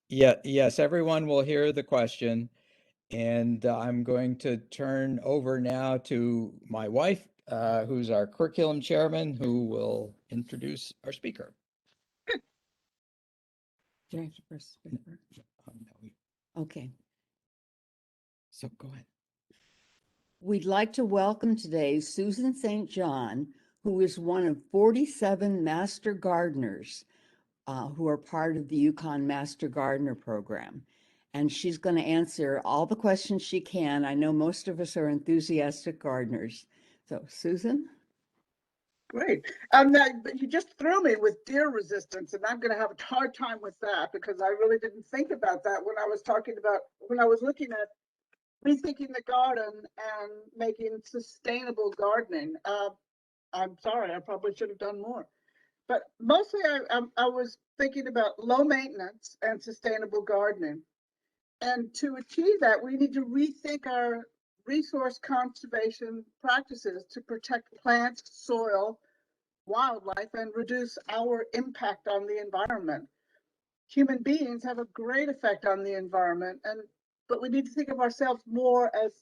Yeah, yes, everyone will hear the question, and I'm going to turn over now to my wife, who's our curriculum chairman, who will introduce our speaker. Do I have to press speaker? No, Okay. so go ahead. We'd like to welcome today Susan St. John, who is one of 47 Master Gardeners who are part of the Yukon Master Gardener Program. And she's going to answer all the questions she can. I know most of us are enthusiastic gardeners. So, Susan? Great. But you just threw me with deer resistance, and I'm going to have a hard time with that because I really didn't think about that when I was looking at rethinking the garden and making sustainable gardening. I'm sorry, I probably should have done more. But mostly I was thinking about low maintenance and sustainable gardening. And to achieve that, we need to rethink our resource conservation practices to protect plants, soil, wildlife, and reduce our impact on the environment. Human beings have a great effect on the environment, but we need to think of ourselves more as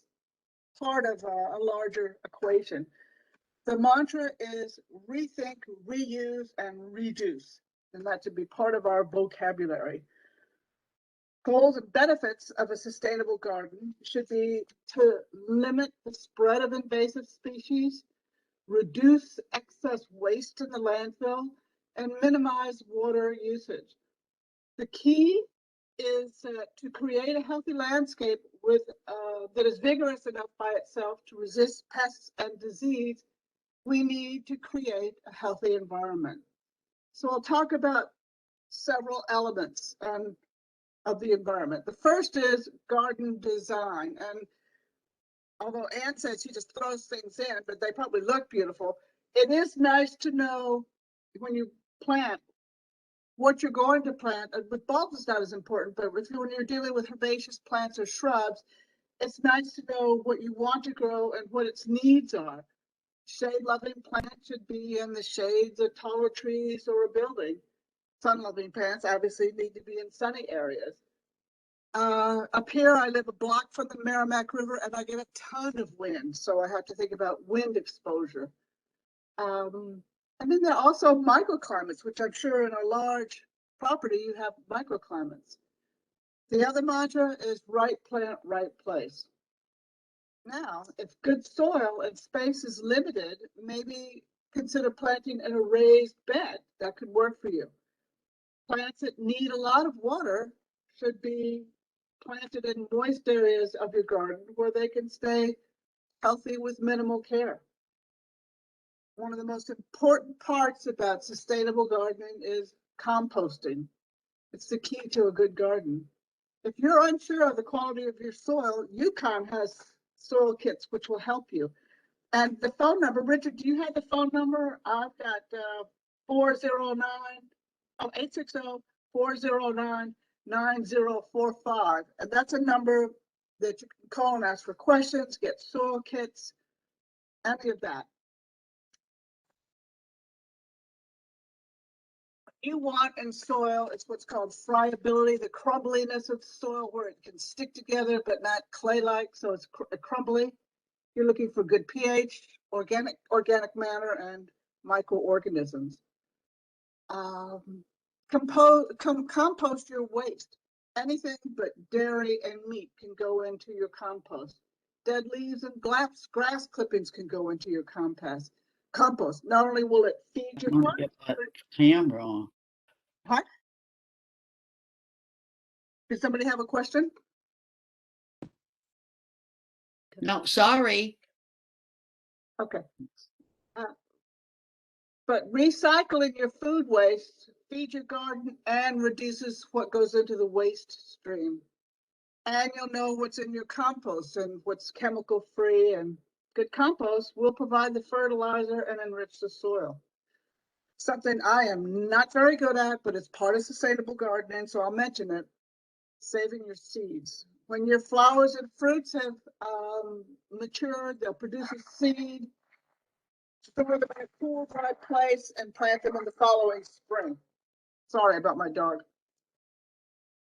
part of a larger equation. The mantra is rethink, reuse, and reduce, and that should be part of our vocabulary. Goals and benefits of a sustainable garden should be to limit the spread of invasive species, reduce excess waste in the landfill, and minimize water usage. The key is to create a healthy landscape that is vigorous enough by itself to resist pests and disease. We need to create a healthy environment. So I'll talk about several elements of the environment. The first is garden design. And although Anne says she just throws things in, but they probably look beautiful, it is nice to know when you plant what you're going to plant. With bulbs, it's not as important, but when you're dealing with herbaceous plants or shrubs, it's nice to know what you want to grow and what its needs are. Shade-loving plants should be in the shades of taller trees or a building. Sun-loving plants obviously need to be in sunny areas. Up here, I live a block from the Merrimack River, and I get a ton of wind, so I have to think about wind exposure. And then there are also microclimates, which I'm sure in a large property you have microclimates. The other mantra is right plant, right place. Now, if good soil and space is limited, maybe consider planting in a raised bed. That could work for you. Plants that need a lot of water should be planted in moist areas of your garden where they can stay healthy with minimal care. One of the most important parts about sustainable gardening is composting. It's the key to a good garden. If you're unsure of the quality of your soil, Yukon has soil kits which will help you. And the phone number, Richard, do you have the phone number? I've got 409, 860 409 9045. And that's a number that you can call and ask for questions, get soil kits, any of that. You want in soil is what's called friability, the crumbliness of soil where it can stick together but not clay-like, so it's crumbly. You're looking for good pH, organic matter, and microorganisms. Compost your waste. Anything but dairy and meat can go into your compost. Dead leaves and grass clippings can go into your compost. Not only will it feed your Want to get that camera on. What? Did somebody have a question? No, sorry. Okay. But recycling your food waste feeds your garden and reduces what goes into the waste stream. And you'll know what's in your compost and what's chemical free, and good compost will provide the fertilizer and enrich the soil. Something I am not very good at, but it's part of sustainable gardening, so I'll mention it: saving your seeds. When your flowers and fruits have matured, they'll produce a seed. Store them in a cool, dry place and plant them in the following spring. Sorry about my dog.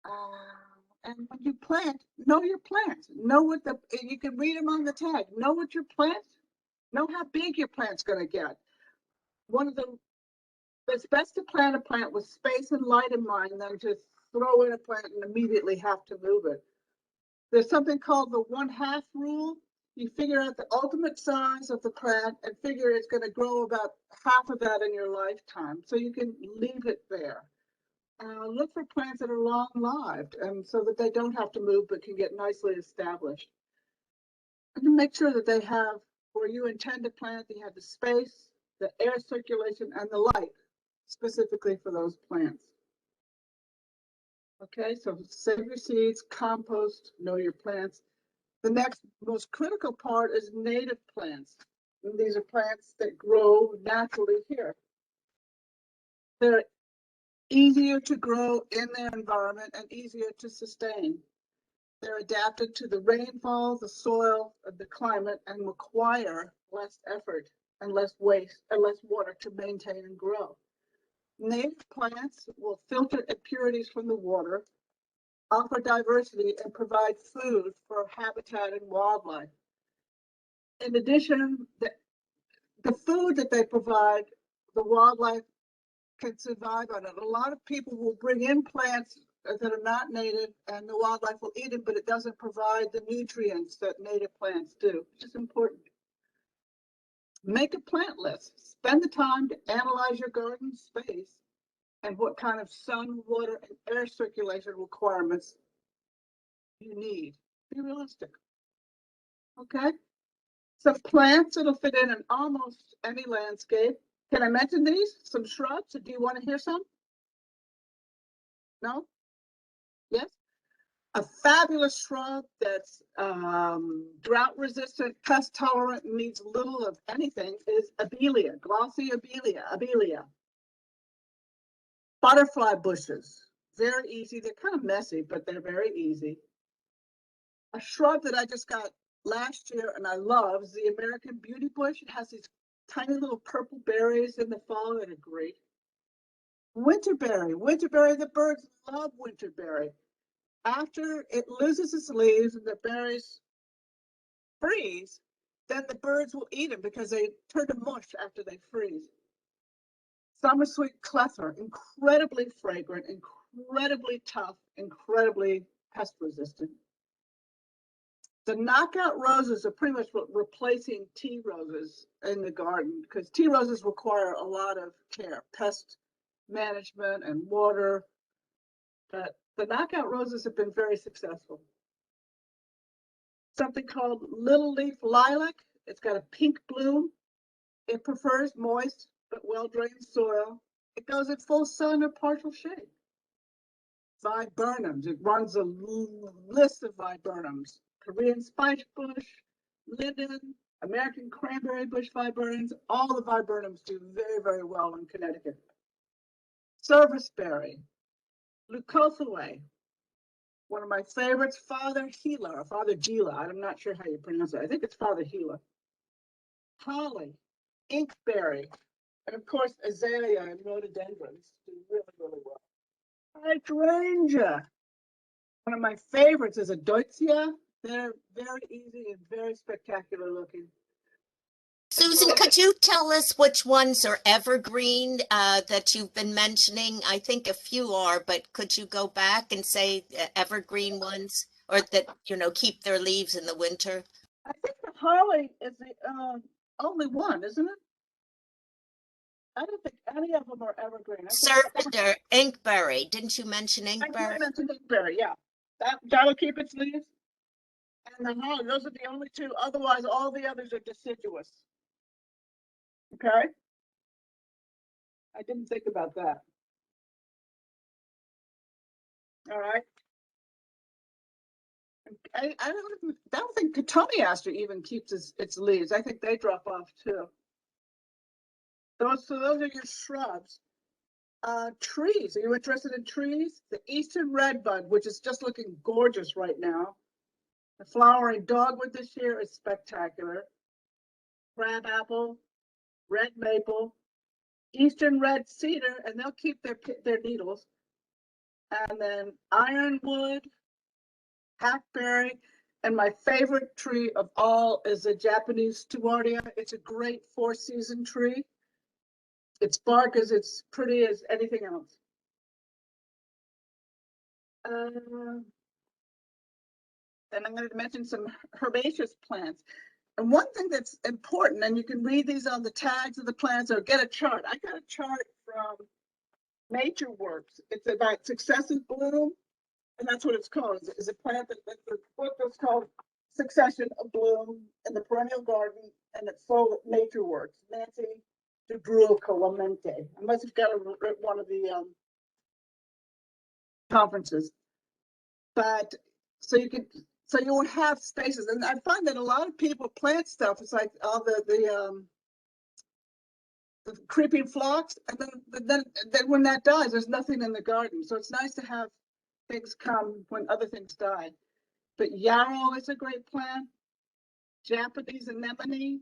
And when you plant, know your plants. Know what you can read them on the tag. Know what your plant, know how big your plant's going to get. It's best to plant a plant with space and light in mind than to throw in a plant and immediately have to move it. There's something called the 1/2 rule. You figure out the ultimate size of the plant and figure it's going to grow about half of that in your lifetime. So you can leave it there. Look for plants that are long-lived and so that they don't have to move but can get nicely established. And make sure that they have, where you intend to plant, they have the space, the air circulation, and the light specifically for those plants. Okay, so save your seeds, compost, know your plants. The next most critical part is native plants. And these are plants that grow naturally here. They're easier to grow in their environment and easier to sustain. They're adapted to the rainfall, the soil, the climate, and require less effort and less waste and less water to maintain and grow. Native plants will filter impurities from the water, offer diversity, and provide food for habitat and wildlife. In addition, the food that they provide, the wildlife can survive on it. A lot of people will bring in plants that are not native and the wildlife will eat them, but it doesn't provide the nutrients that native plants do, which is important. Make a plant list. Spend the time to analyze your garden space and what kind of sun, water, and air circulation requirements you need. Be realistic. Okay? Some plants that'll fit in almost any landscape. Can I mention these? Some shrubs? Do you want to hear some? No? Yes? A fabulous shrub that's drought resistant, pest tolerant, and needs little of anything is Abelia, glossy Abelia. Butterfly bushes, very easy. They're kind of messy, but they're very easy. A shrub that I just got last year and I love is the American beauty bush. It has these tiny little purple berries in the fall that are great. Winterberry, the birds love winterberry. After it loses its leaves and the berries freeze, then the birds will eat them because they turn to mush after they freeze. Summer sweet cleffer, incredibly fragrant, incredibly tough, incredibly pest resistant. The knockout roses are pretty much replacing tea roses in the garden because tea roses require a lot of care, pest management and water. But the knockout roses have been very successful. Something called little leaf lilac. It's got a pink bloom. It prefers moist but well-drained soil. It goes in full sun or partial shade. Viburnums. It runs a list of viburnums. Korean spice bush, linden, American cranberry bush viburnums. All the viburnums do very, very well in Connecticut. Serviceberry, leucothoe. One of my favorites, Father Gila or Father Gila. I'm not sure how you pronounce it. I think it's Father Gila. Holly, inkberry, and of course azalea and rhododendrons do really, really well. Hydrangea. One of my favorites is a Deutzia. They're very easy and very spectacular looking. Susan, could you tell us which ones are evergreen that you've been mentioning? I think a few are, but could you go back and say evergreen ones or that, keep their leaves in the winter? I think the holly is the only one, isn't it? I don't think any of them are evergreen. Inkberry. Didn't you mention inkberry? I mentioned inkberry, yeah. That'll keep its leaves. And the holly, those are the only two. Otherwise, all the others are deciduous. Okay? I didn't think about that. All right. I don't think Cotoneaster even keeps its leaves. I think they drop off too. So those are your shrubs. Trees. Are you interested in trees? The Eastern Redbud, which is just looking gorgeous right now. The flowering dogwood this year is spectacular. Crabapple, red maple, Eastern red cedar, and they'll keep their needles. and then ironwood, hackberry, and my favorite tree of all is a Japanese Stewardia. It's a great 4-season tree. Its bark is as pretty as anything else. And I'm going to mention some herbaceous plants. And one thing that's important, and you can read these on the tags of the plants or get a chart. I got a chart from NatureWorks. It's about successive bloom, and that's what it's called. It's a plant that the book is called Succession of Bloom in the Perennial Garden, and it's sold at NatureWorks. Nancy DeBrule Clemente. I must have got it at one of the conferences. But so you could, so you won't have spaces. And I find that a lot of people plant stuff. It's like all the creeping phlox, and then when that dies, there's nothing in the garden. So it's nice to have things come when other things die. But yarrow is a great plant. Japanese anemone,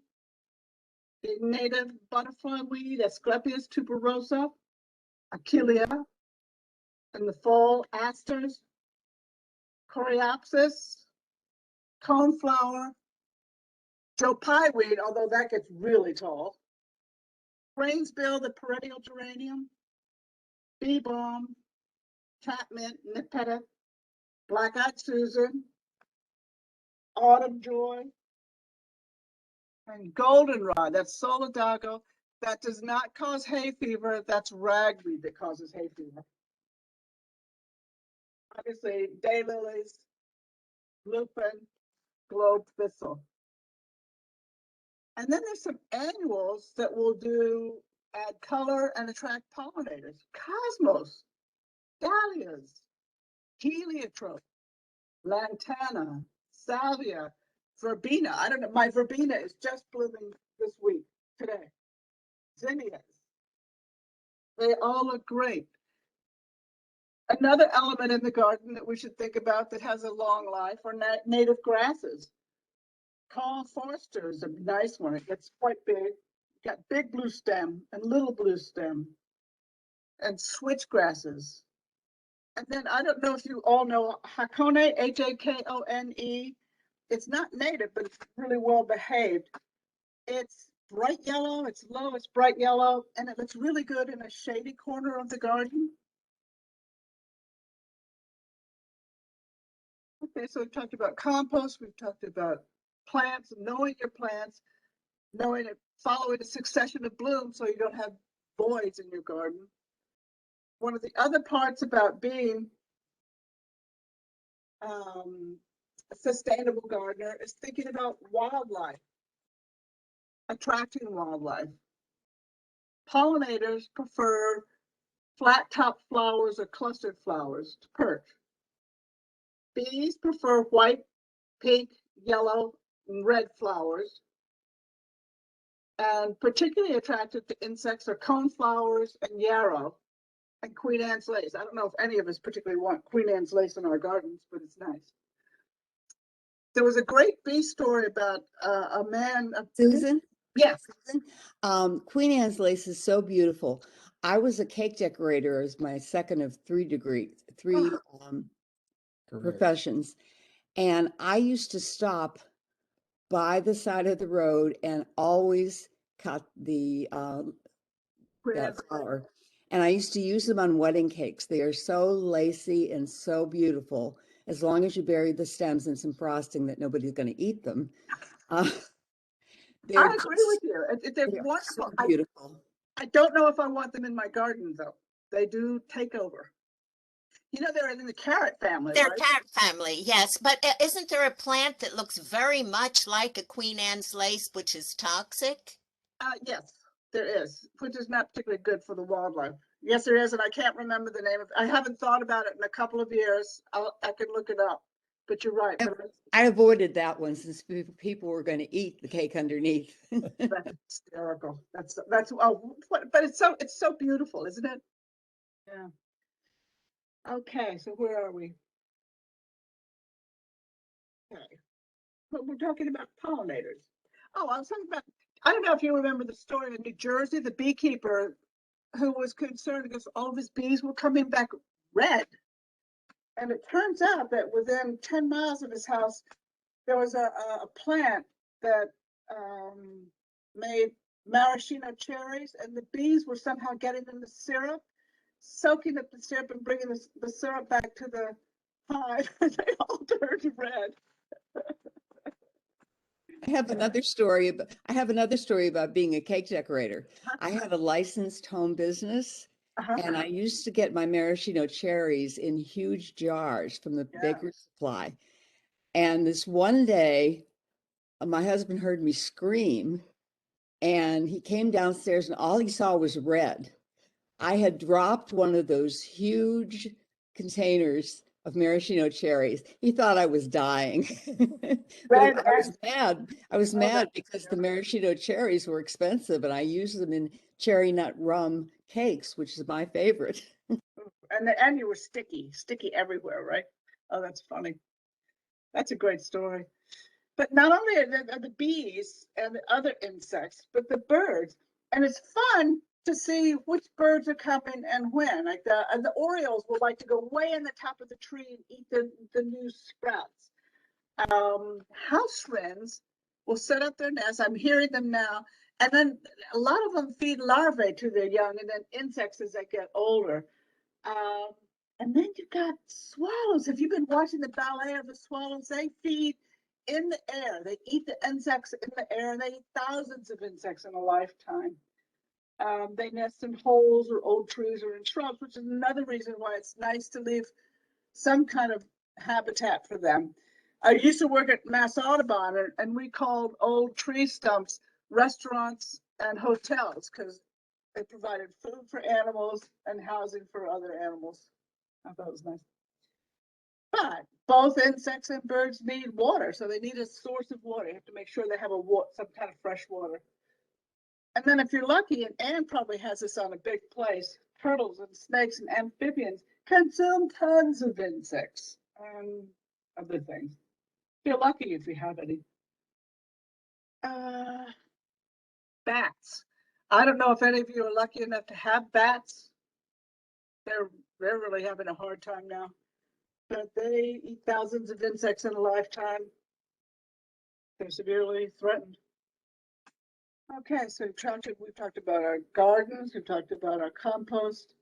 the native butterfly weed, Asclepias tuberosa, achillea, in the fall, asters, coreopsis, coneflower, Joe Pye weed, although that gets really tall, Cranesbill, the perennial geranium, bee balm, catmint, nipetta, black-eyed Susan, autumn joy, and goldenrod. That's solidago. That does not cause hay fever. That's ragweed that causes hay fever. Obviously, daylilies, lupin, globe thistle. And then there's some annuals that will add color and attract pollinators. Cosmos, dahlias, heliotrope, lantana, salvia, verbena. I don't know, my verbena is just blooming this week, today. Zinnias. They all look great. Another element in the garden that we should think about that has a long life are native grasses. Carl Forster is a nice one. It gets quite big. Got big blue stem and little blue stem. And switch grasses. And then I don't know if you all know Hakone, Hakone. It's not native, but it's really well behaved. It's bright yellow, it's low, it's bright yellow, and it looks really good in a shady corner of the garden. Okay, so we've talked about compost, we've talked about plants, knowing your plants, knowing it, following a succession of bloom so you don't have voids in your garden. One of the other parts about being a sustainable gardener is thinking about wildlife, attracting wildlife. Pollinators prefer flat top flowers or clustered flowers to perch. Bees prefer white, pink, yellow, and red flowers. And particularly attracted to insects are coneflowers and yarrow and Queen Anne's lace. I don't know if any of us particularly want Queen Anne's lace in our gardens, but it's nice. There was a great bee story about a man. Susan? Yes. Queen Anne's lace is so beautiful. I was a cake decorator as my second of three Careers. professions. And I used to stop by the side of the road and always cut Queen that Anne's flower. And I used to use them on wedding cakes. They are so lacy and so beautiful. As long as you bury the stems in some frosting that nobody's going to eat them. I They're agree with you. They're so wonderful. beautiful. I don't know if I want them in my garden though. They do take over. You know, they're in the carrot family, They're right? carrot family, yes. But isn't there a plant that looks very much like a Queen Anne's lace, which is toxic? Yes, there is, which is not particularly good for the wildlife. Yes, there is, and I can't remember the name of it. I haven't thought about it in a couple of years. I can look it up, but you're right. But I avoided that one since people were going to eat the cake underneath. that's hysterical. That's but it's so beautiful, isn't it? Yeah. Okay, so where are we? Okay, but we're talking about pollinators. Oh, I was talking about. I don't know if you remember the story in New Jersey, the beekeeper who was concerned because all of his bees were coming back red. And it turns out that within 10 miles of his house, there was a plant that made maraschino cherries, and the bees were somehow getting in the syrup, soaking up the syrup and bringing the syrup back to the hive, and they all turned red. I have another story about being a cake decorator. I have a licensed home business, Uh-huh. and I used to get my maraschino cherries in huge jars from the baker's supply. And this one day, my husband heard me scream, and he came downstairs, and all he saw was red. I had dropped one of those huge containers of maraschino cherries. He thought I was dying. Red But I was and- mad. I was Oh, mad that's because the maraschino cherries were expensive, and I used them in cherry nut rum cakes, which is my favorite. And you were sticky everywhere, right? Oh, that's funny. That's a great story. But not only are the bees and the other insects, but the birds. And it's fun to see which birds are coming and when. Like the Orioles will like to go way in the top of the tree and eat the new sprouts. House wrens will set up their nests. I'm hearing them now. And then a lot of them feed larvae to their young, and then insects as they get older. And then you've got swallows. Have you been watching the ballet of the swallows? They feed in the air. They eat the insects in the air, and they eat thousands of insects in a lifetime. They nest in holes or old trees or in shrubs, which is another reason why it's nice to leave some kind of habitat for them. I used to work at Mass Audubon, and we called old tree stumps restaurants and hotels because they provided food for animals and housing for other animals. I thought it was nice. But both insects and birds need water, so they need a source of water. You have to make sure they have some kind of fresh water. And then if you're lucky, an ant probably has this on a big place, turtles and snakes and amphibians consume tons of insects and other things. You're lucky if you have any. Bats. I don't know if any of you are lucky enough to have bats. They're really having a hard time now. But they eat thousands of insects in a lifetime. They're severely threatened. Okay, so we've talked about our gardens, we've talked about our compost,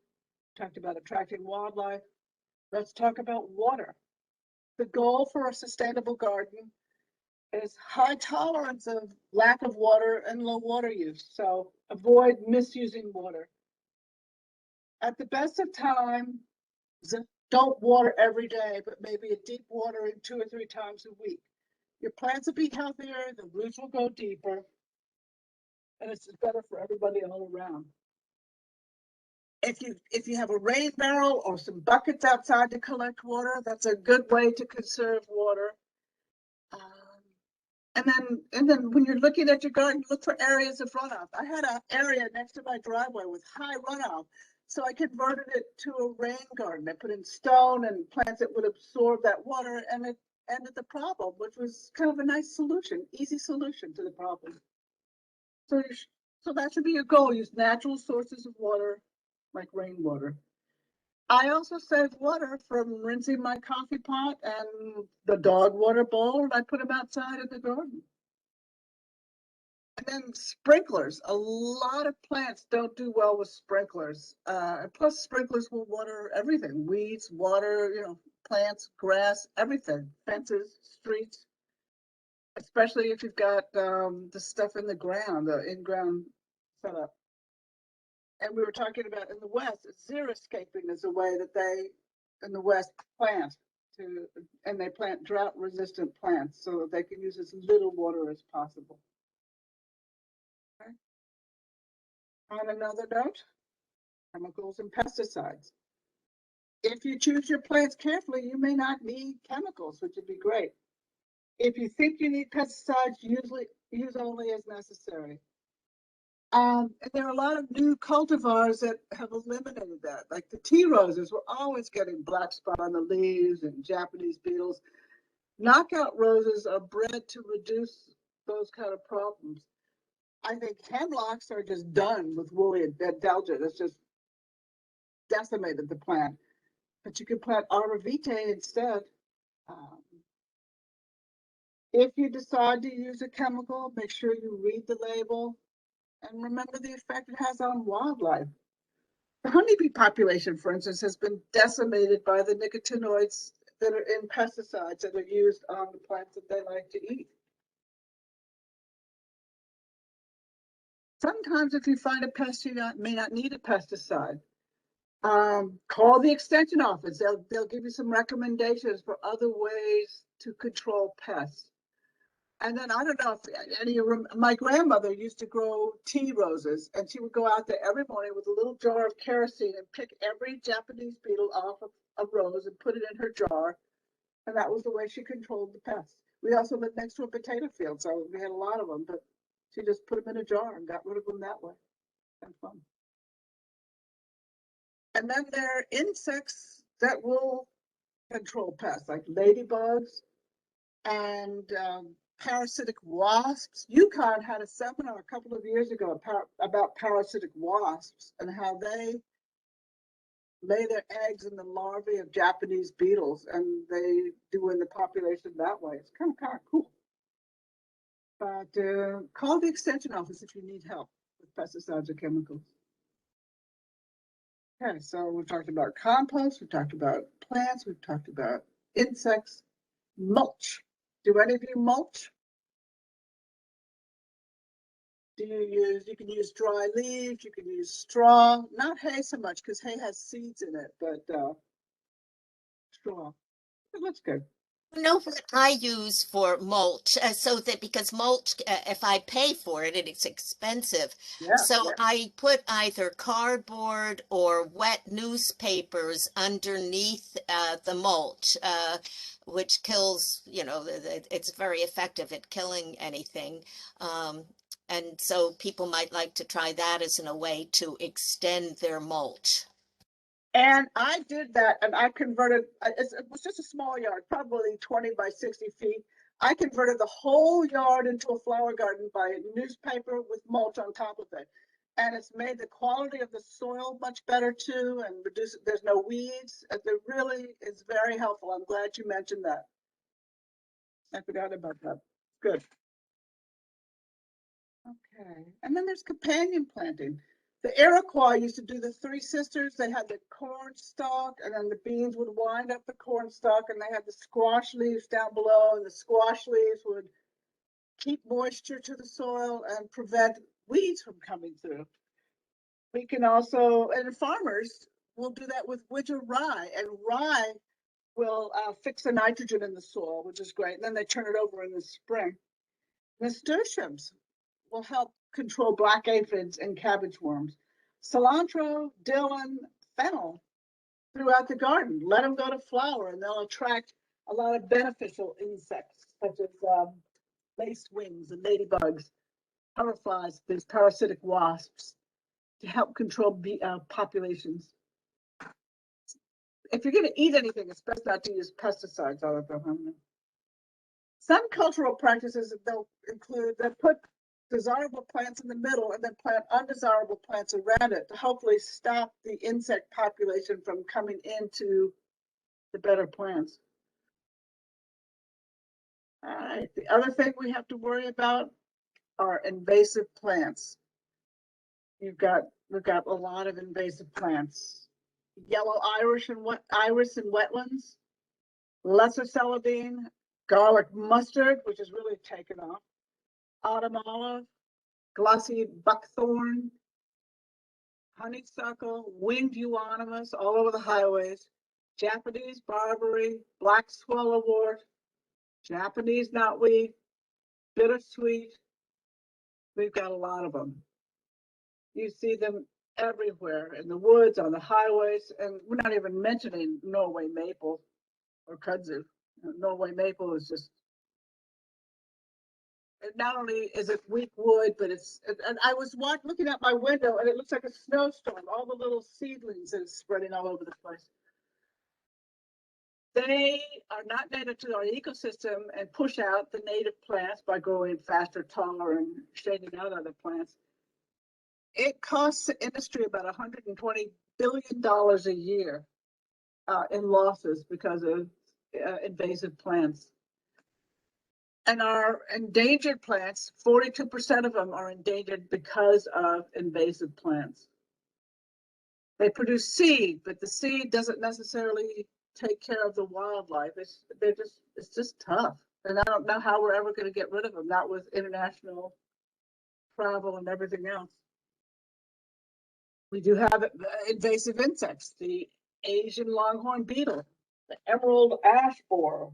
talked about attracting wildlife. Let's talk about water. The goal for a sustainable garden is high tolerance of lack of water and low water use. So avoid misusing water. At the best of times, don't water every day, but maybe a deep watering 2 or 3 times a week. Your plants will be healthier, the roots will go deeper, and it's better for everybody all around. If you have a rain barrel or some buckets outside to collect water, that's a good way to conserve water. And then when you're looking at your garden, look for areas of runoff. I had an area next to my driveway with high runoff, so I converted it to a rain garden. I put in stone and plants that would absorb that water, and it ended the problem, which was kind of a nice solution, easy solution to the problem. So that should be your goal. Use natural sources of water, like rainwater. I also save water from rinsing my coffee pot and the dog water bowl, and I put them outside in the garden. And then sprinklers. A lot of plants don't do well with sprinklers. Plus, sprinklers will water everything: weeds, water, plants, grass, everything, fences, streets. Especially if you've got the stuff in the ground, the in-ground setup. And we were talking about in the West, xeriscaping is a way that they, in the West, plant and they plant drought-resistant plants so that they can use as little water as possible. Okay. On another note, chemicals and pesticides. If you choose your plants carefully, you may not need chemicals, which would be great. If you think you need pesticides, use only as necessary. And there are a lot of new cultivars that have eliminated that. Like the tea roses, we're always getting black spot on the leaves and Japanese beetles. Knockout roses are bred to reduce those kind of problems. I think hemlocks are just done with woolly adelgid. It's just decimated the plant. but you can plant arborvitae instead. If you decide to use a chemical, make sure you read the label and remember the effect it has on wildlife. The honeybee population, for instance, has been decimated by the nicotinoids that are in pesticides that are used on the plants that they like to eat. Sometimes if you find a pest, you may not need a pesticide. Call the extension office. They'll give you some recommendations for other ways to control pests. And then I don't know if any of you, my grandmother used to grow tea roses, and she would go out there every morning with a little jar of kerosene and pick every Japanese beetle off of a rose and put it in her jar. And that was the way she controlled the pests. We also lived next to a potato field, so we had a lot of them, but she just put them in a jar and got rid of them that way. That's fun. And then there are insects that will control pests, like ladybugs and parasitic wasps. UConn had a seminar a couple of years ago about parasitic wasps and how they lay their eggs in the larvae of Japanese beetles, and they do in the population that way. It's kind of cool. But call the extension office if you need help with pesticides or chemicals. Okay, so we've talked about compost, we've talked about plants, we've talked about insects. Mulch. Do any of you mulch? You can use dry leaves, you can use straw, not hay so much because hay has seeds in it, but straw. It looks good. You know what I use for mulch, so that because mulch, if I pay for it, it's expensive. Yeah. So yeah. I put either cardboard or wet newspapers underneath the mulch, which kills, it's very effective at killing anything. And so people might like to try that as a way to extend their mulch. And I did that, and I converted, it was just a small yard, probably 20 by 60 feet. I converted the whole yard into a flower garden by newspaper with mulch on top of it. And it's made the quality of the soil much better too, and there's no weeds. It really is very helpful. I'm glad you mentioned that. I forgot about that. Good. Okay, and then there's companion planting. The Iroquois used to do the Three Sisters. They had the corn stalk, and then the beans would wind up the corn stalk, and they had the squash leaves down below, and the squash leaves would keep moisture to the soil and prevent weeds from coming through. We can also, and farmers will do that with winter rye, and rye will fix the nitrogen in the soil, which is great. And then they turn it over in the spring. Nasturtiums will help control black aphids and cabbage worms. Cilantro, dill, and fennel throughout the garden. Let them go to flower, and they'll attract a lot of beneficial insects, such as lacewings and ladybugs, butterflies, these parasitic wasps, to help control populations. If you're going to eat anything, it's best not to use pesticides all of them. Some cultural practices they'll put desirable plants in the middle and then plant undesirable plants around it to hopefully stop the insect population from coming into the better plants. All right, the other thing we have to worry about are invasive plants. We've got a lot of invasive plants. Yellow iris in wetlands, lesser celandine, garlic mustard, which has really taken off, autumn olive, glossy buckthorn, honeysuckle, winged euonymus all over the highways, Japanese barberry, black swallowwort, Japanese knotweed, bittersweet. We've got a lot of them. You see them everywhere in the woods, on the highways, and we're not even mentioning Norway maple or kudzu. Norway maple is just, not only is it weak wood, but and I was looking out my window and it looks like a snowstorm, all the little seedlings that are spreading all over the place. They are not native to our ecosystem and push out the native plants by growing faster, taller, and shading out other plants. It costs the industry about $120 billion a year in losses because of invasive plants. And our endangered plants, 42% of them are endangered because of invasive plants. They produce seed, but the seed doesn't necessarily take care of the wildlife. It's just tough. And I don't know how we're ever going to get rid of them, not with international travel and everything else. We do have invasive insects, the Asian longhorn beetle, the emerald ash borer,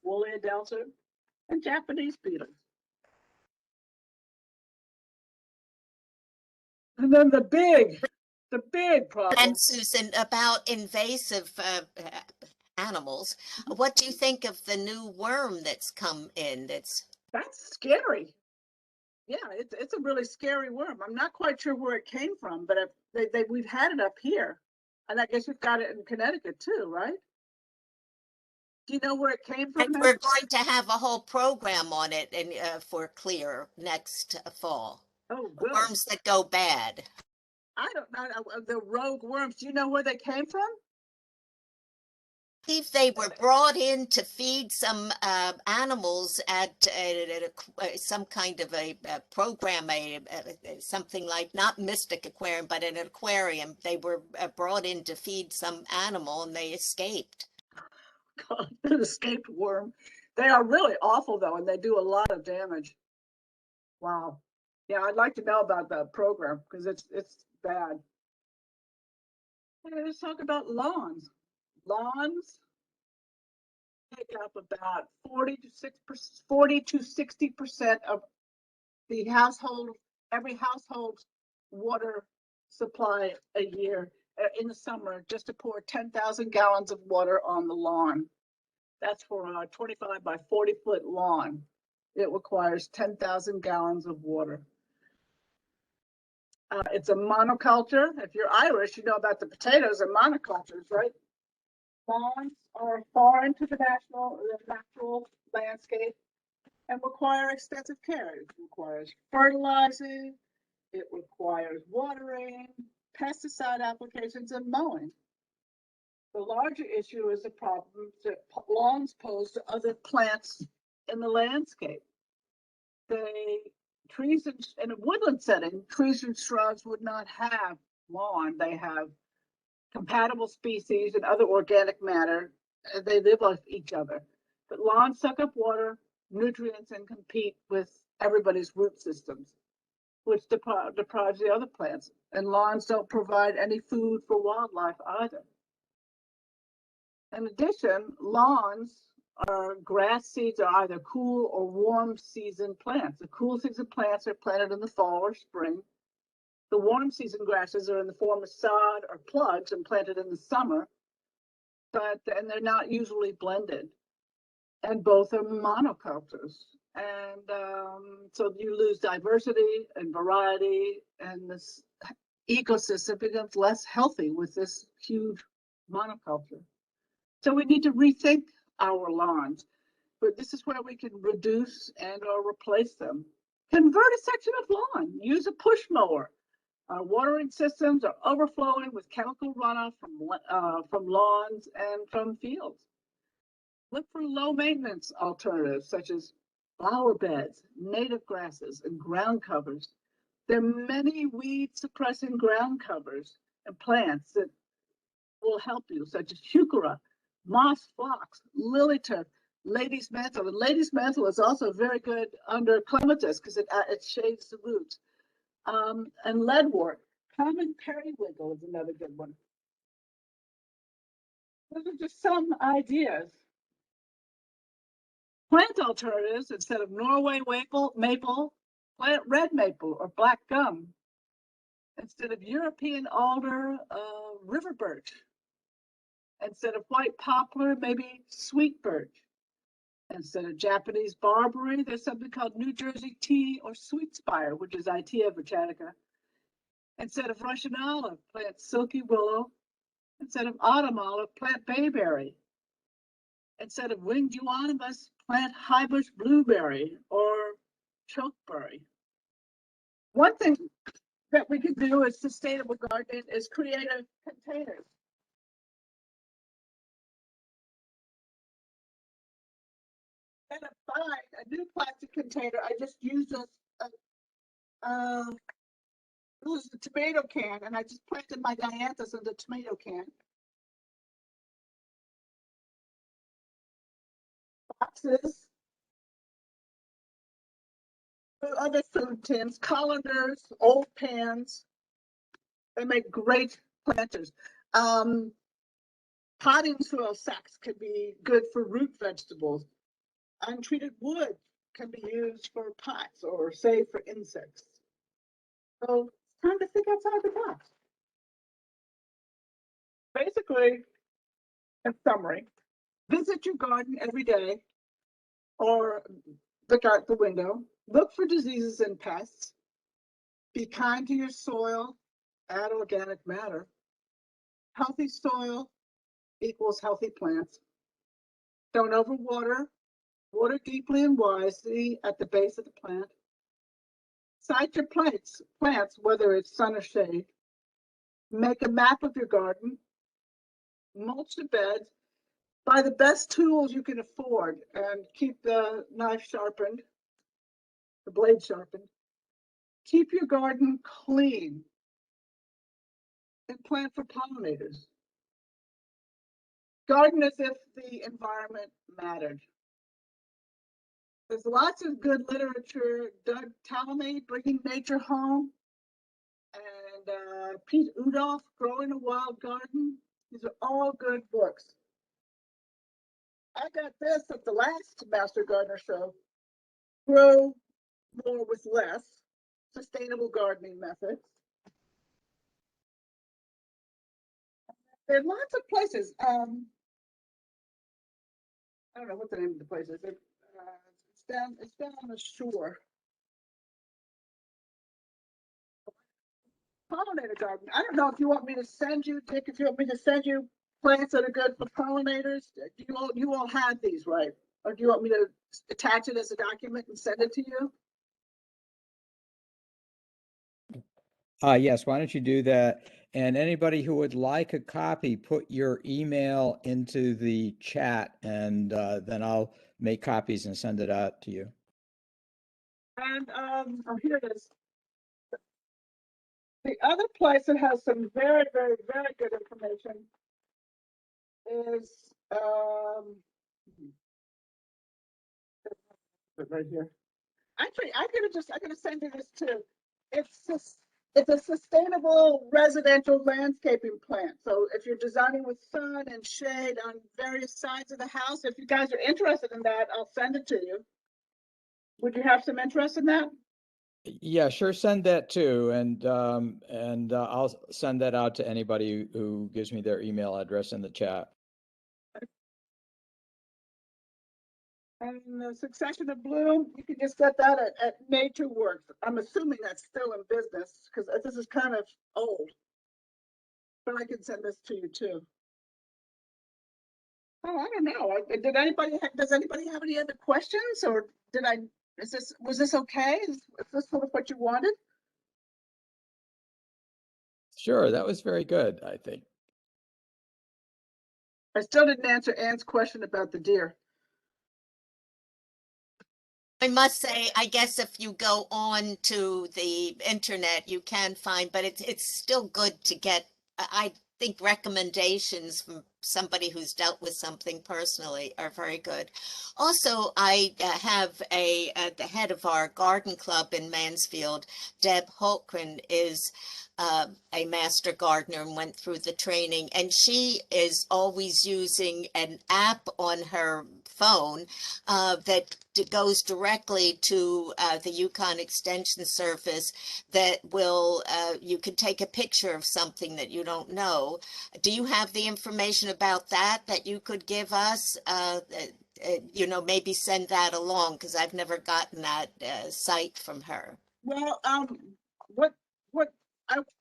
woolly adelpha, and Japanese beetles. And then the big problem. And Susan, about invasive animals, what do you think of the new worm that's come in? That's scary. Yeah, it's a really scary worm. I'm not quite sure where it came from, but we've had it up here, and I guess we've got it in Connecticut too, right? Do you know where it came from? and we're going to have a whole program on it and for Clear next fall. Oh, good. Worms that go bad. I don't know the rogue worms. Do you know where they came from? Believe they were brought in to feed some animals at some kind of a program, something like not Mystic Aquarium, but an aquarium. They were brought in to feed some animal and they escaped. God, an escaped worm. They are really awful though, and they do a lot of damage. Wow. Yeah, I'd like to know about that program because it's bad. Okay, let's talk about lawns. Lawns take up about 40 to 60% of the every household's water supply a year in the summer, just to pour 10,000 gallons of water on the lawn. That's for a 25 by 40-foot lawn. It requires 10,000 gallons of water. It's a monoculture. If you're Irish, you know about the potatoes and monocultures, right? Lawns are far into the natural landscape and require extensive care. It requires fertilizing, it requires watering, pesticide applications, and mowing. The larger issue is the problems that lawns pose to other plants in the landscape. Trees in a woodland setting, trees and shrubs would not have lawn. They have compatible species and other organic matter. They live off each other. But lawns suck up water, nutrients, and compete with everybody's root systems, which deprives the other plants. And lawns don't provide any food for wildlife either. In addition, lawns grass seeds are either cool or warm season plants. The cool season plants are planted in the fall or spring. The warm season grasses are in the form of sod or plugs and planted in the summer, and they're not usually blended. And both are monocultures. And so you lose diversity and variety, and this ecosystem becomes less healthy with this huge monoculture. So we need to rethink our lawns, but this is where we can reduce and or replace them. Convert a section of lawn, use a push mower. Watering systems are overflowing with chemical runoff from lawns and from fields. Look for low maintenance alternatives such as flower beds, native grasses, and ground covers. There are many weed suppressing ground covers and plants that will help you, such as heuchera, moss phlox, lily turf, lady's mantle. And lady's mantle is also very good under clematis because it shades the roots. And leadwort. Common periwinkle is another good one. Those are just some ideas. Plant alternatives: instead of Norway maple, plant red maple or black gum. Instead of European alder, river birch. Instead of white poplar, maybe sweet birch. Instead of Japanese barberry, there's something called New Jersey tea or sweet spire, which is Itea britannica. Instead of Russian olive, plant silky willow. Instead of autumn olive, plant bayberry. Instead of winged euonymus, plant highbush blueberry or chokeberry. One thing that we can do as sustainable gardening is creative containers. And to buy a new plastic container, I just used it was a tomato can, and I just planted my dianthus in the tomato can. Boxes, other food tins, colanders, old pans. They make great planters. Potting soil sacks can be good for root vegetables. Untreated wood can be used for pots or say for insects. So it's time to think outside the box. Basically, in summary, visit your garden every day or look out the window. Look for diseases and pests. Be kind to your soil. Add organic matter. Healthy soil equals healthy plants. Don't overwater. Water deeply and wisely at the base of the plant. Site your plants, whether it's sun or shade. Make a map of your garden. Mulch the beds. Buy the best tools you can afford and keep the knife sharpened, the blade sharpened. Keep your garden clean and plant for pollinators. Garden as if the environment mattered. There's lots of good literature. Doug Tallamy, Bringing Nature Home, and Pete Udolph, Growing a Wild Garden. These are all good books. I got this at the last Master Gardener show. Grow more with less. Sustainable gardening methods. There are lots of places. I don't know what the name of the place is. It's down on the shore. Pollinator garden. I don't know if you want me to send you, Dick, if you want me to send you plants that are good for pollinators. You all have these, right? Or do you want me to attach it as a document and send it to you? Yes, why don't you do that? And anybody who would like a copy, put your email into the chat and then I'll make copies and send it out to you. And oh, here it is. The other place that has some very, very, very good information is right here. Actually, I'm gonna send you this too. It's a sustainable residential landscaping plan. So if you're designing with sun and shade on various sides of the house, if you guys are interested in that, I'll send it to you. Would you have some interest in that? Yeah, sure. Send that too. And I'll send that out to anybody who gives me their email address in the chat. And the Succession of Bloom, you can just get that at Nature Works. I'm assuming that's still in business because this is kind of old. But I can send this to you too. Oh, I don't know. Does anybody have any other questions, or was this okay? Is this sort of what you wanted? Sure, that was very good, I think. I still didn't answer Ann's question about the deer. I must say, I guess if you go on to the internet, you can find, but it's still good to get, I think recommendations from somebody who's dealt with something personally are very good. Also, I have the head of our garden club in Mansfield, Deb Holtgren, is a master gardener and went through the training, and she is always using an app on her phone that goes directly to the Yukon Extension Service that will, you can take a picture of something that you don't know. Do you have the information about that you could give us? Maybe send that along because I've never gotten that site from her. Well, what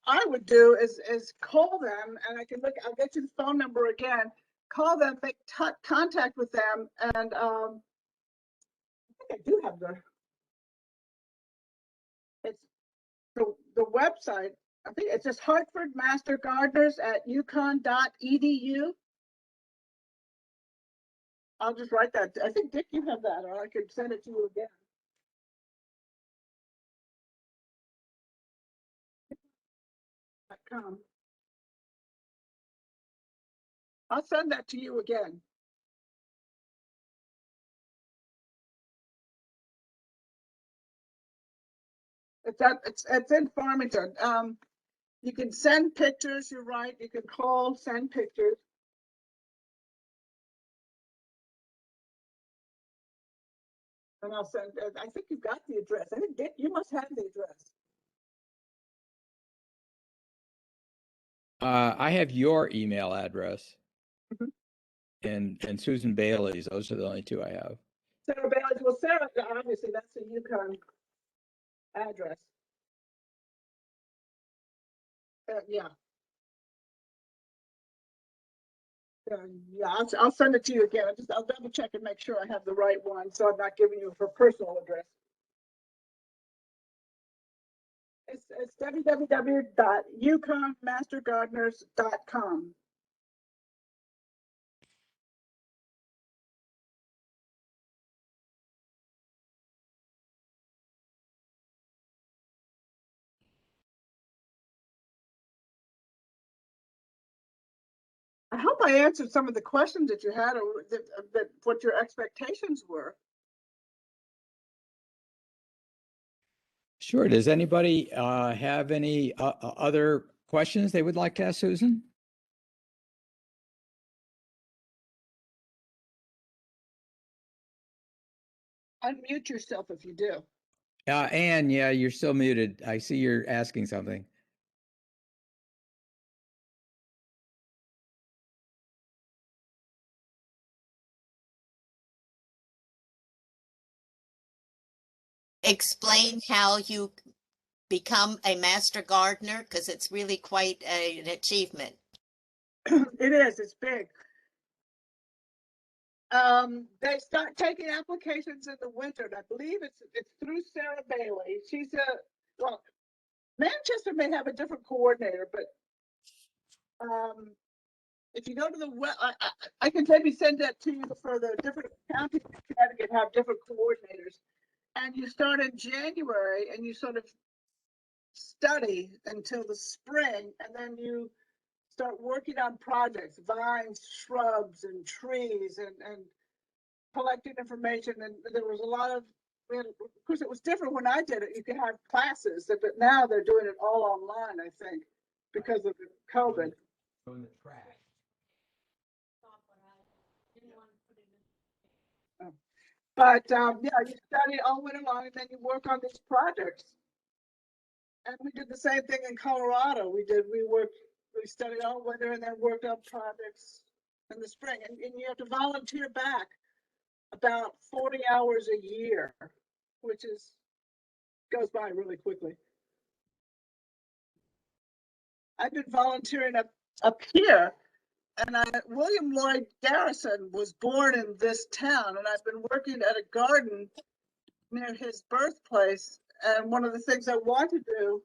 I would do is call them, and I'll get you the phone number again. Call them, make contact with them, and I think I do have it's the website. I think it's just Hartford Master Gardeners at yukon.edu. I'll just write that. I think, Dick, you have that, or I could send it to you again. .com. I'll send that to you again. It's in Farmington. You can send pictures, you're right. You can call, send pictures. And I'll send, I think you've got the address. I think, Dick, you must have the address. I have your email address Mhm. and Susan Bailey's. Those are the only two I have. Sarah Bailey, well, Sarah, obviously, that's a Yukon address. Yeah. Yeah, I'll send it to you again. I'll double check and make sure I have the right one, so I'm not giving you her personal address. It's www.yukonmastergardeners.com. I hope I answered some of the questions that you had, or that what your expectations were. Sure. Does anybody have any other questions they would like to ask Susan? Unmute yourself if you do. Anne, yeah, you're still muted. I see you're asking something. Explain how you become a master gardener, because it's really quite an achievement. It is, it's big. They start taking applications in the winter, and I believe it's through Sarah Bailey. She's well, Manchester may have a different coordinator, but if you go to the I can maybe send that to you for the different counties in Connecticut have different coordinators, and you start in January and you sort of study until the spring, and then you start working on projects, vines, shrubs, and trees, and collecting information. And there was a lot of, of course, it was different when I did it. You could have classes, but now they're doing it all online, I think, because of COVID. In the trash. But yeah, you study all winter long, and then you work on these projects. And we did the same thing in Colorado. We studied all winter and then worked on projects in the spring. And you have to volunteer back about 40 hours a year, which goes by really quickly. I've been volunteering up here, and William Lloyd Garrison was born in this town, and I've been working at a garden near his birthplace. And one of the things I want to do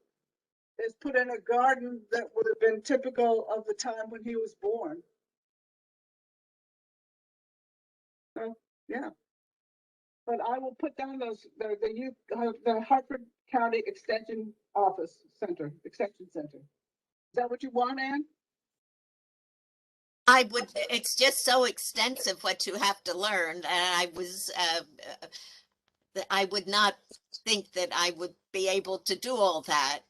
is put in a garden that would have been typical of the time when he was born. So yeah, but I will put down the Hartford County Extension Extension Center. Is that what you want, Anne? It's just so extensive what you have to learn. And I would not think that I would be able to do all that.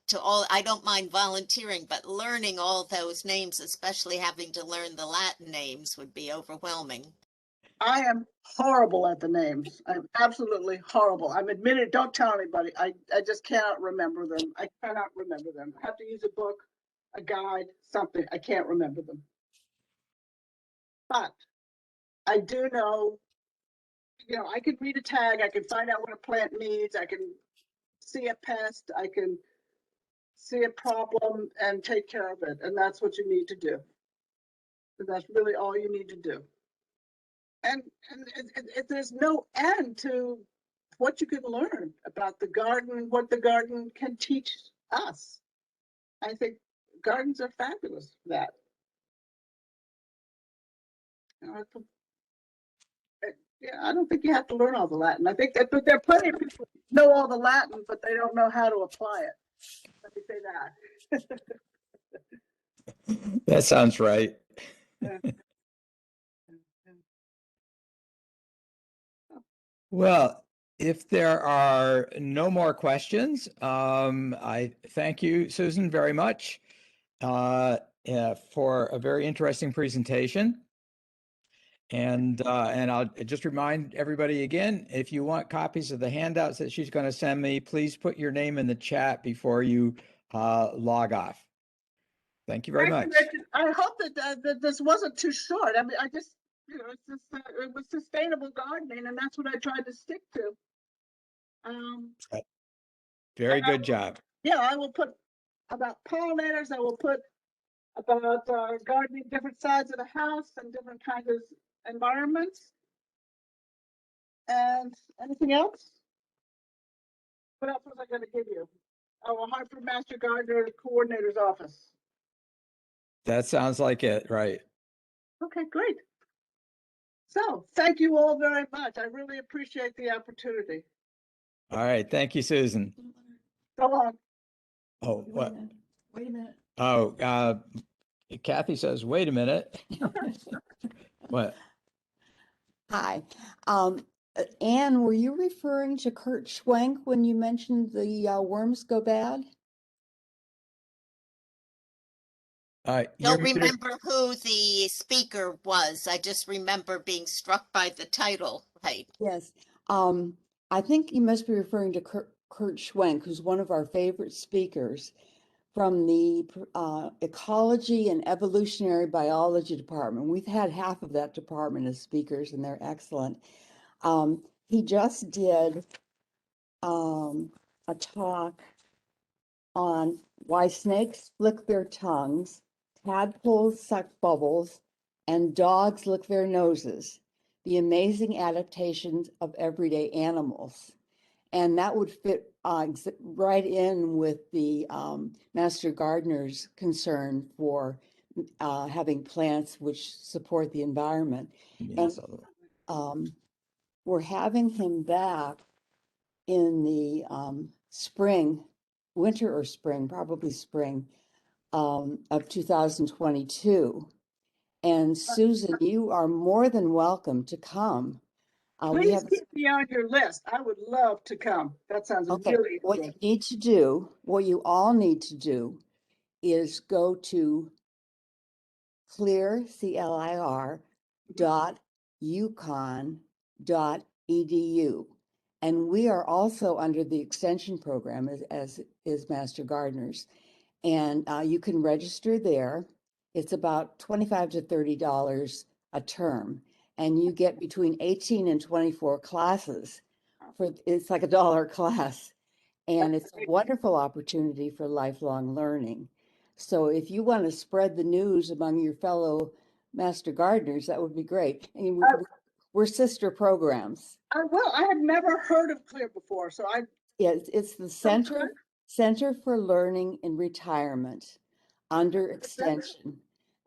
I don't mind volunteering, but learning all those names, especially having to learn the Latin names, would be overwhelming. I am horrible at the names. I'm absolutely horrible. I'm admitted, don't tell anybody. I just cannot remember them. I cannot remember them. I have to use a book, a guide, something. I can't remember them. But I do know, I can read a tag. I can find out what a plant needs. I can see a pest. I can see a problem and take care of it. And that's what you need to do. And that's really all you need to do. And there's no end to what you can learn about the garden, what the garden can teach us. I think gardens are fabulous for that. I don't think you have to learn all the Latin. I think that, but there are plenty of people who know all the Latin, but they don't know how to apply it. Let me say that. That sounds right. Yeah. Well, if there are no more questions, I thank you, Susan, very much for a very interesting presentation. And I'll just remind everybody again, if you want copies of the handouts that she's going to send me, please put your name in the chat before you log off. Thank you very Thank you, much. Richard. I hope that this wasn't too short. I mean, I just, it's just, it was sustainable gardening, and that's what I tried to stick to. Very and I good job. Yeah, I will put about pollinators. I will put about gardening different sides of the house and different kinds of environments. And anything else? What else was I going to give you? Oh, a Hartford Master Gardener Coordinator's Office. That sounds like it, right? Okay, great. So thank you all very much. I really appreciate the opportunity. All right. Thank you, Susan. So long. Oh, what? Wait a minute. Oh, Kathy says, wait a minute. What? Hi. Anne, were you referring to Kurt Schwenk when you mentioned the worms go bad? You're Don't muted. remember who the speaker was. I just remember being struck by the title, right? Yes. I think you must be referring to Kurt Schwenk, who's one of our favorite speakers from the Ecology and Evolutionary Biology Department. We've had half of that department as speakers, and they're excellent. He just did a talk on why snakes flick their tongues, tadpoles suck bubbles, and dogs lick their noses, the amazing adaptations of everyday animals. And that would fit right in with the Master Gardener's concern for having plants which support the environment. Yes. We're having him back in the spring, winter or spring, probably spring of 2022. And Susan, you are more than welcome to come. We Please have keep me on your list. I would love to come. That sounds okay. really What good. you need to do, what you all need to do, is go to clear .uconn.edu. And we are also under the extension program as is Master Gardeners. And you can register there. It's about $25 to $30 a term. And you get between 18 and 24 classes. It's like $1 a class. And it's a wonderful opportunity for lifelong learning. So if you want to spread the news among your fellow Master Gardeners, that would be great. And we're sister programs. I had never heard of Clear before, so I. Yeah, it's the Center for Learning in Retirement under extension.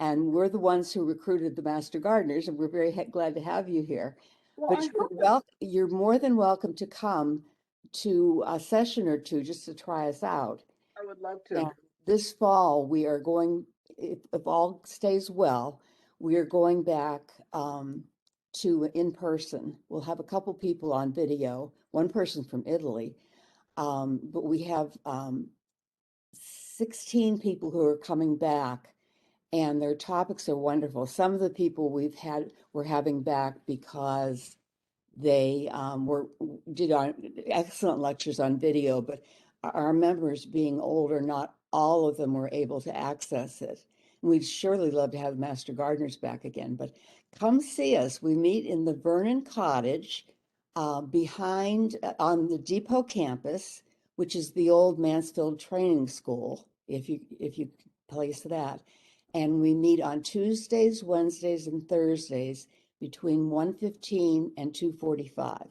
And we're the ones who recruited the Master Gardeners, and we're very glad to have you here. Well, But you're more than welcome to come to a session or two just to try us out. I would love to. And this fall, we are going, if all stays well, we are going back to in person. We'll have a couple people on video, one person from Italy, but we have 16 people who are coming back, and their topics are wonderful. Some of the people we're having back because they did excellent lectures on video, but our members being older, not all of them were able to access it. We'd surely love to have Master Gardeners back again, but come see us. We meet in the Vernon Cottage behind on the Depot campus, which is the old Mansfield Training School, if you place that. And we meet on Tuesdays, Wednesdays, and Thursdays between 1:15 and 2:45.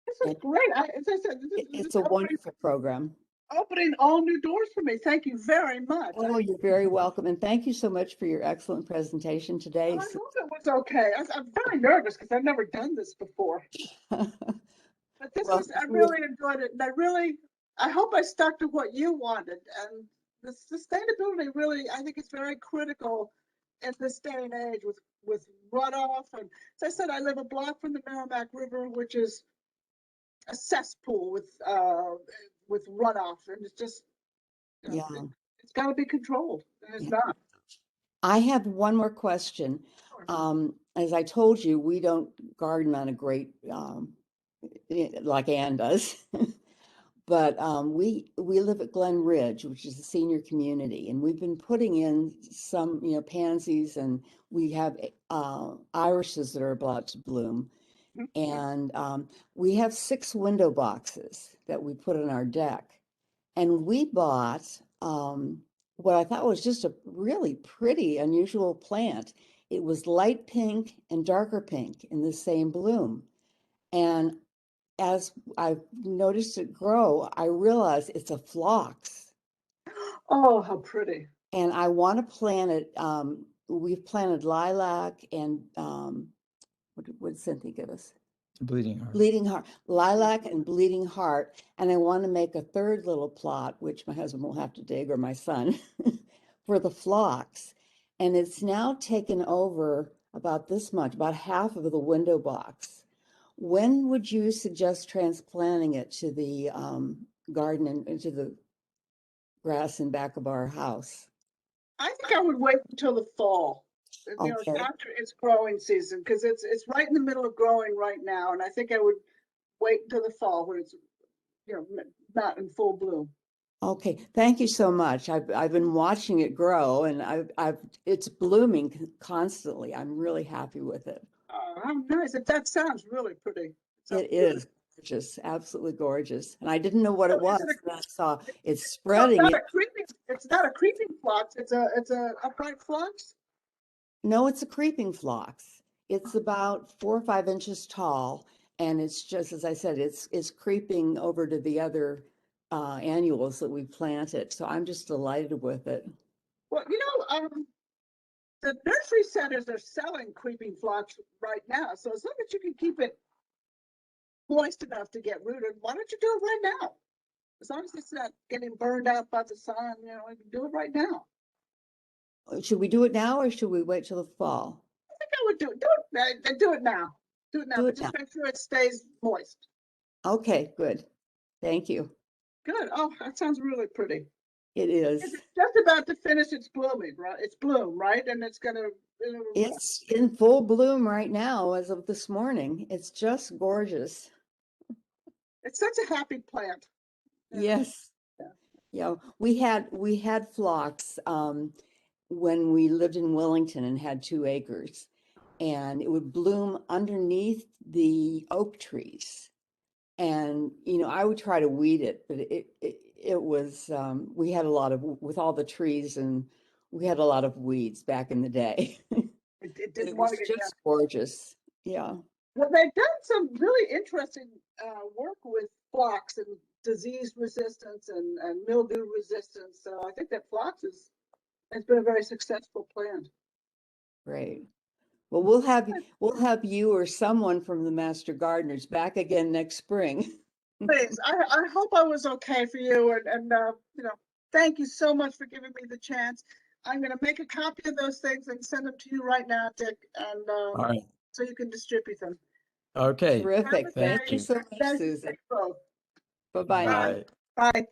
This is great. As I said, It's a wonderful program. opening all new doors for me. Thank you very much. Oh, you're very welcome. And thank you so much for your excellent presentation today. I hope it was okay. I'm very nervous because I've never done this before. But this Well, was, I really enjoyed it. And I hope I stuck to what you wanted. And the sustainability really, I think it's very critical in this day and age with runoff. And as I said, I live a block from the Merrimack River, which is a cesspool with runoff. And it's just, you know, Yeah. it's got to be controlled. And it's Yeah. not. I have one more question. As I told you, we don't garden on a great, like Ann does. But we live at Glen Ridge, which is a senior community, and we've been putting in some, pansies, and we have irises that are about to bloom. And we have 6 window boxes that we put on our deck. And we bought what I thought was just a really pretty, unusual plant. It was light pink and darker pink in the same bloom. And as I've noticed it grow, I realize it's a phlox. Oh, how pretty. And I want to plant it. We've planted lilac and what did Cynthia give us? Bleeding heart. Bleeding heart, lilac and bleeding heart. And I want to make a third little plot, which my husband will have to dig, or my son, for the phlox. And it's now taken over about this much, about half of the window box. When would you suggest transplanting it to the garden and into the grass in back of our house? I think I would wait until the fall. Okay. After its growing season, because it's right in the middle of growing right now, and I think I would wait until the fall when it's not in full bloom. Okay, thank you so much. I've been watching it grow, and it's blooming constantly. I'm really happy with it. Oh, how nice! That sounds really pretty. It is gorgeous, absolutely gorgeous. And I didn't know what it was. And I saw it's spreading. It's not a creeping phlox. It's a upright phlox. No, it's a creeping phlox. It's about 4 or 5 inches tall, and it's just, as I said, it's creeping over to the other annuals that we planted. So I'm just delighted with it. Well, the nursery centers are selling creeping phlox right now. So as long as you can keep it moist enough to get rooted, why don't you do it right now? As long as it's not getting burned out by the sun, you can do it right now. Should we do it now, or should we wait till the fall? I think I would do it. Do it now. Do it now. Do But it just now. make sure it stays moist. Okay, good. Thank you. Good. Oh, that sounds really pretty. It is. It's just about to finish its blooming, right? It's bloom, right? And it's gonna. It's in full bloom right now as of this morning. It's just gorgeous. It's such a happy plant. Yes. Yeah, we had phlox when we lived in Wellington and had 2 acres, and it would bloom underneath the oak trees. And I would try to weed it, but it was we had a lot of, with all the trees, and we had a lot of weeds back in the day. It didn't It want was to get just gorgeous. Yeah. Well, they've done some really interesting work with phlox and disease resistance and mildew resistance. So I think that phlox has been a very successful plant. Great. Well, we'll have you or someone from the Master Gardeners back again next spring. Please, I hope I was okay for you, and thank you so much for giving me the chance. I'm going to make a copy of those things and send them to you right now, Dick, and All right. so you can distribute them. Okay. Terrific. Have a Thank you day. so much, Thank you Susan. both. Bye-bye now. Bye. Bye.